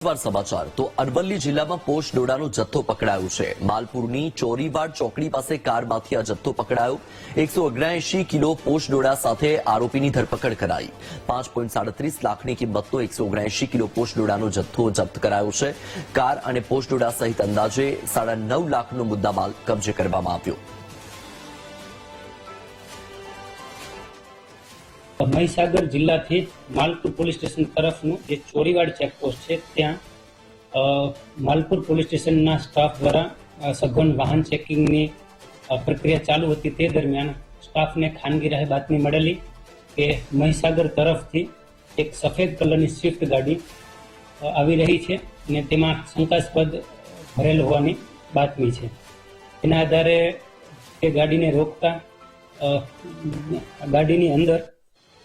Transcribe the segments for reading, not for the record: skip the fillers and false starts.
સમાચાર તો અરવલ્લી જિલ્લામાં પોષ ડોડાનો જથ્થો પકડાયો છે। માલપુરની ચોરીવાડ ચોકડી પાસે કારમાંથી આ જથ્થો પકડાયો। 179 કિલો પોષ ડોડા સાથે આરોપીની ધરપકડ કરાઈ। 5.37 લાખની કિંમતનો 179 કિલો પોષ ડોડાનો જથ્થો જપ્ત કરાયો છે। કાર અને પોષ ડોડા સહિત અંદાજે 9.5 લાખનો મુદ્દામાલ કબજે કરવામાં આવ્યો। મહીસાગર જિલ્લાથી માલપુર પોલીસ સ્ટેશન તરફનું જે ચોરીવાડ ચેકપોસ્ટ છે ત્યાં માલપુર પોલીસ સ્ટેશનના સ્ટાફ દ્વારા સઘન વાહન ચેકિંગની પ્રક્રિયા ચાલુ હતી। તે દરમિયાન સ્ટાફને ખાનગી રાહે બાતમી મળેલી કે મહીસાગર તરફથી એક સફેદ કલરની સ્વિફ્ટ ગાડી આવી રહી છે અને તેમાં શંકાસ્પદ ભરેલ હોવાની બાતમી છે। તેના આધારે તે ગાડીને રોકતા ગાડીની અંદર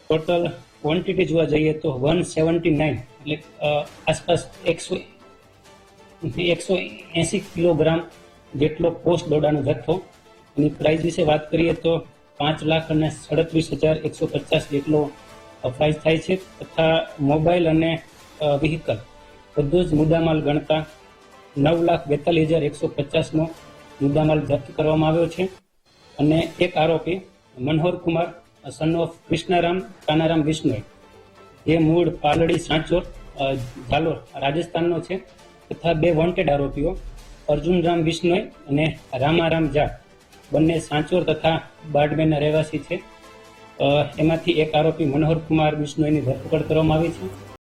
ટોટલ ક્વોન્ટિટી જોવા જઈએ તો 179 એટલે આસપાસ 180 કિલોગ્રામ જેટલો પોષ ડોડાનો જથ્થો। એની પ્રાઇસ વિશે વાત કરીએ તો 5,37,150 જેટલો પ્રાઇસ થાય છે તથા મોબાઈલ અને વ્હીકલ બધું જ મુદ્દામાલ ગણતા 9,42,150નો મુદ્દામાલ જપ્ત કરવામાં આવ્યો છે। અને એક આરોપી મનોહર કુમાર સન ઓફ કૃષ્ણારામ કાનારામ બિશ્નોઈ જે મૂળ પાલડી સાંચોર ઝાલોર રાજસ્થાનનો છે તથા બે વોન્ટેડ આરોપીઓ અર્જુનરામ બિશ્નોઈ અને રામારામ ઝા બંને સાંચોર તથા બાડમેરના રહેવાસી છે। એમાંથી એક આરોપી મનોહર કુમાર બિશ્નોઈની ધરપકડ કરવામાં આવી છે।